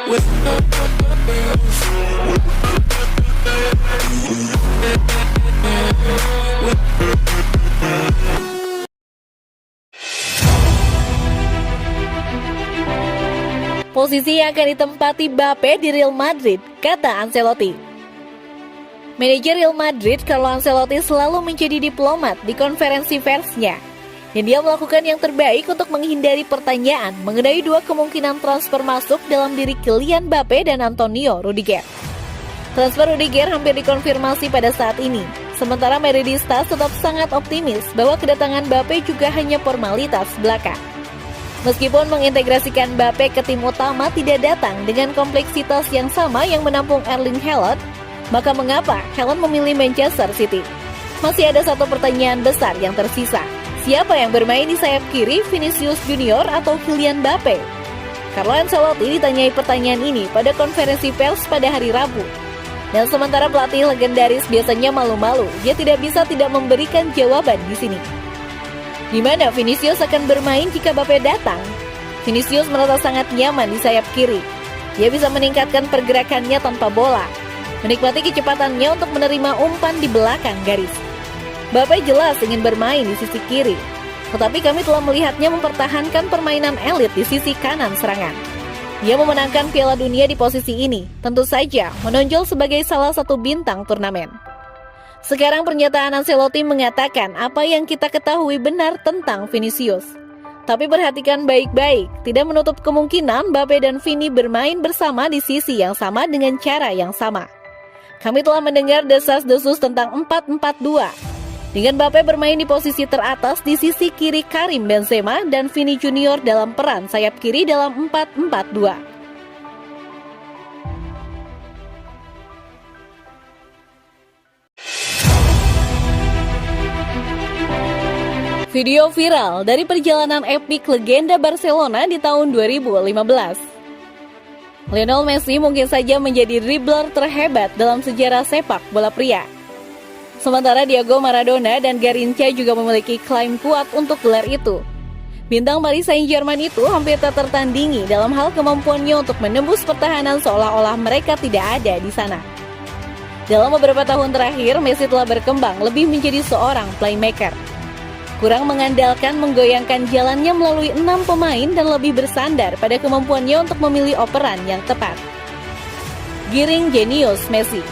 Posisi yang akan ditempati Mbappe di Real Madrid, kata Ancelotti. Manajer Real Madrid, Carlo Ancelotti, selalu menjadi diplomat di konferensi persnya. Dan dia melakukan yang terbaik untuk menghindari pertanyaan mengenai dua kemungkinan transfer masuk dalam diri Kylian Mbappe dan Antonio Rudiger. Transfer Rudiger hampir dikonfirmasi pada saat ini. Sementara Madridistas tetap sangat optimis bahwa kedatangan Mbappe juga hanya formalitas belaka. Meskipun mengintegrasikan Mbappe ke tim utama tidak datang dengan kompleksitas yang sama yang menampung Erling Haaland, maka mengapa Haaland memilih Manchester City? Masih ada satu pertanyaan besar yang tersisa. Siapa yang bermain di sayap kiri, Vinicius Junior atau Kylian Mbappe? Carlo Ancelotti ditanyai pertanyaan ini pada konferensi pers pada hari Rabu. Dan sementara pelatih legendaris biasanya malu-malu, dia tidak bisa tidak memberikan jawaban di sini. Di mana Vinicius akan bermain jika Mbappe datang? Vinicius merasa sangat nyaman di sayap kiri. Dia bisa meningkatkan pergerakannya tanpa bola, menikmati kecepatannya untuk menerima umpan di belakang garis. Mbappe jelas ingin bermain di sisi kiri, tetapi kami telah melihatnya mempertahankan permainan elit di sisi kanan serangan. Dia memenangkan Piala Dunia di posisi ini, tentu saja menonjol sebagai salah satu bintang turnamen. Sekarang pernyataan Ancelotti mengatakan apa yang kita ketahui benar tentang Vinicius. Tapi perhatikan baik-baik, tidak menutup kemungkinan Mbappe dan Vini bermain bersama di sisi yang sama dengan cara yang sama. Kami telah mendengar desas-desus tentang 4-4-2. Dengan Mbappe bermain di posisi teratas di sisi kiri Karim Benzema dan Vini Junior dalam peran sayap kiri dalam 4-4-2. Video viral dari perjalanan epik legenda Barcelona di tahun 2015. Lionel Messi mungkin saja menjadi dribbler terhebat dalam sejarah sepak bola pria. Sementara Diego Maradona dan Garrincha juga memiliki klaim kuat untuk gelar itu. Bintang Paris Saint-Germain itu hampir tak tertandingi dalam hal kemampuannya untuk menembus pertahanan seolah-olah mereka tidak ada di sana. Dalam beberapa tahun terakhir, Messi telah berkembang lebih menjadi seorang playmaker. Kurang mengandalkan menggoyangkan jalannya melalui 6 pemain dan lebih bersandar pada kemampuannya untuk memilih operan yang tepat. Giring jenius Messi.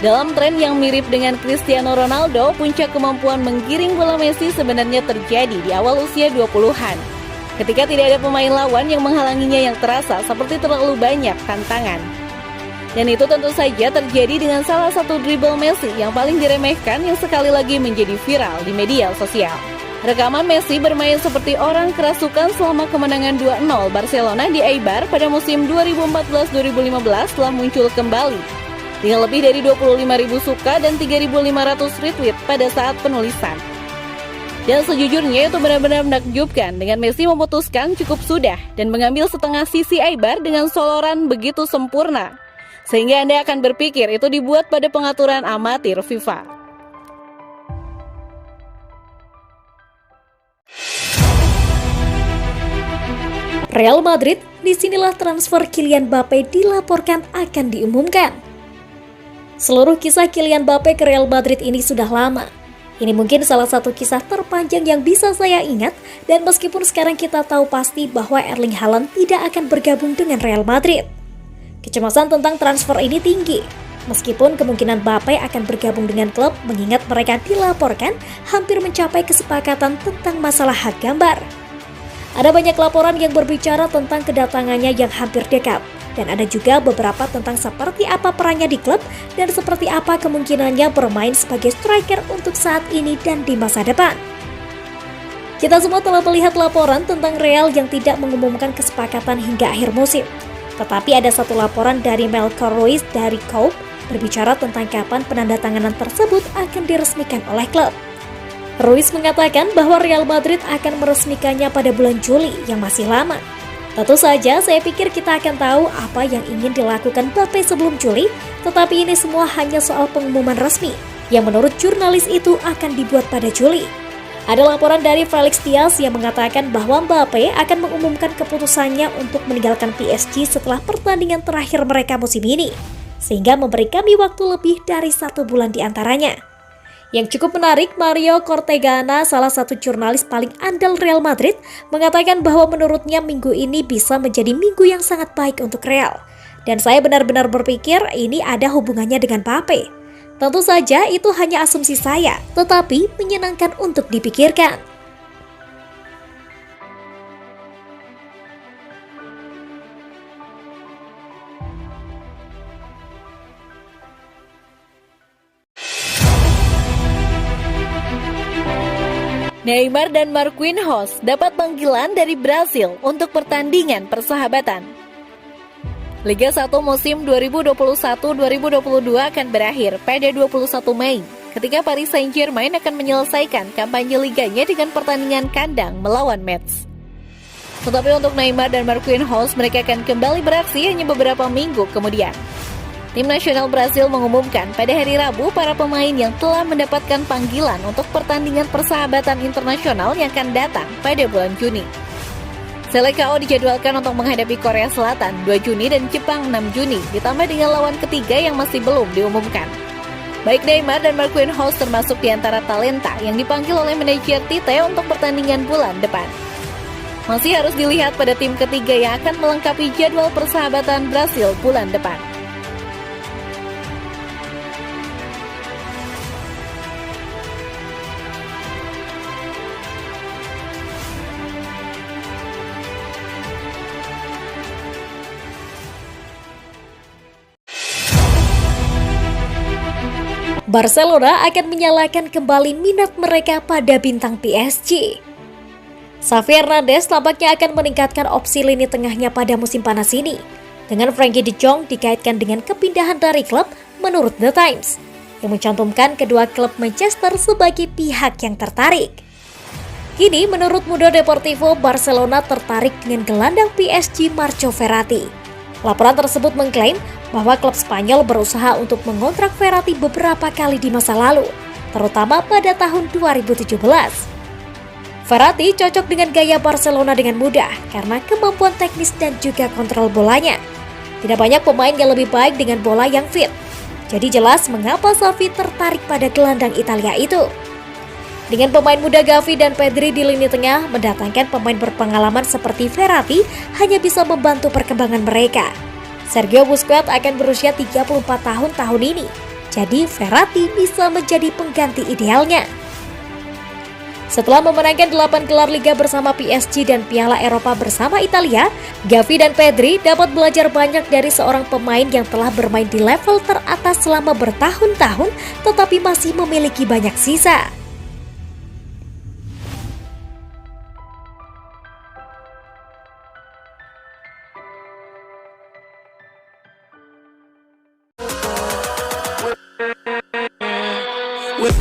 Dalam tren yang mirip dengan Cristiano Ronaldo, puncak kemampuan menggiring bola Messi sebenarnya terjadi di awal usia 20-an. Ketika tidak ada pemain lawan yang menghalanginya yang terasa seperti terlalu banyak tantangan. Dan itu tentu saja terjadi dengan salah satu dribble Messi yang paling diremehkan yang sekali lagi menjadi viral di media sosial. Rekaman Messi bermain seperti orang kerasukan selama kemenangan 2-0 Barcelona di Eibar pada musim 2014-2015 telah muncul kembali. Dengan lebih dari 25.000 suka dan 3.500 retweet pada saat penulisan. Dan sejujurnya itu benar-benar menakjubkan dengan Messi memutuskan cukup sudah dan mengambil setengah sisi Eibar dengan soloran begitu sempurna. Sehingga Anda akan berpikir itu dibuat pada pengaturan amatir FIFA. Real Madrid, disinilah transfer Kylian Mbappe dilaporkan akan diumumkan. Seluruh kisah Kylian Mbappe ke Real Madrid ini sudah lama. Ini mungkin salah satu kisah terpanjang yang bisa saya ingat, dan meskipun sekarang kita tahu pasti bahwa Erling Haaland tidak akan bergabung dengan Real Madrid. Kecemasan tentang transfer ini tinggi, meskipun kemungkinan Mbappe akan bergabung dengan klub mengingat mereka dilaporkan hampir mencapai kesepakatan tentang masalah hak gambar. Ada banyak laporan yang berbicara tentang kedatangannya yang hampir dekat, dan ada juga beberapa tentang seperti apa perannya di klub dan seperti apa kemungkinannya bermain sebagai striker untuk saat ini dan di masa depan. Kita semua telah melihat laporan tentang Real yang tidak mengumumkan kesepakatan hingga akhir musim. Tetapi ada satu laporan dari Melchior Ruiz dari Cope berbicara tentang kapan penandatanganan tersebut akan diresmikan oleh klub. Ruiz mengatakan bahwa Real Madrid akan meresmikannya pada bulan Juli yang masih lama. Tentu saja saya pikir kita akan tahu apa yang ingin dilakukan Mbappe sebelum Juli, tetapi ini semua hanya soal pengumuman resmi yang menurut jurnalis itu akan dibuat pada Juli. Ada laporan dari Felix Diaz yang mengatakan bahwa Mbappe akan mengumumkan keputusannya untuk meninggalkan PSG setelah pertandingan terakhir mereka musim ini, sehingga memberi kami waktu lebih dari 1 bulan di antaranya. Yang cukup menarik, Mario Cortegana, salah satu jurnalis paling andal Real Madrid, mengatakan bahwa menurutnya minggu ini bisa menjadi minggu yang sangat baik untuk Real. Dan saya benar-benar berpikir ini ada hubungannya dengan Mbappe. Tentu saja itu hanya asumsi saya, tetapi menyenangkan untuk dipikirkan. Neymar dan Marquinhos dapat panggilan dari Brasil untuk pertandingan persahabatan. Liga 1 musim 2021-2022 akan berakhir pada 21 Mei, ketika Paris Saint-Germain akan menyelesaikan kampanye liganya dengan pertandingan kandang melawan Metz. Tetapi untuk Neymar dan Marquinhos, mereka akan kembali beraksi hanya beberapa minggu kemudian. Tim nasional Brasil mengumumkan pada hari Rabu para pemain yang telah mendapatkan panggilan untuk pertandingan persahabatan internasional yang akan datang pada bulan Juni. Seleção dijadwalkan untuk menghadapi Korea Selatan 2 Juni dan Jepang 6 Juni, ditambah dengan lawan ketiga yang masih belum diumumkan. Baik Neymar dan Marquinhos termasuk di antara talenta yang dipanggil oleh manajer Tite untuk pertandingan bulan depan. Masih harus dilihat pada tim ketiga yang akan melengkapi jadwal persahabatan Brasil bulan depan. Barcelona akan menyalakan kembali minat mereka pada bintang PSG. Xavi Hernandez tampaknya akan meningkatkan opsi lini tengahnya pada musim panas ini, dengan Frenkie de Jong dikaitkan dengan kepindahan dari klub menurut The Times, yang mencantumkan kedua klub Manchester sebagai pihak yang tertarik. Kini menurut Mundo Deportivo, Barcelona tertarik dengan gelandang PSG Marco Verratti. Laporan tersebut mengklaim bahwa klub Spanyol berusaha untuk mengontrak Verratti beberapa kali di masa lalu, terutama pada tahun 2017. Verratti cocok dengan gaya Barcelona dengan mudah karena kemampuan teknis dan juga kontrol bolanya. Tidak banyak pemain yang lebih baik dengan bola yang fit. Jadi jelas mengapa Xavi tertarik pada gelandang Italia itu. Dengan pemain muda Gavi dan Pedri di lini tengah, mendatangkan pemain berpengalaman seperti Verratti hanya bisa membantu perkembangan mereka. Sergio Busquets akan berusia 34 tahun ini, jadi Verratti bisa menjadi pengganti idealnya. Setelah memenangkan 8 gelar Liga bersama PSG dan Piala Eropa bersama Italia, Gavi dan Pedri dapat belajar banyak dari seorang pemain yang telah bermain di level teratas selama bertahun-tahun tetapi masih memiliki banyak sisa. With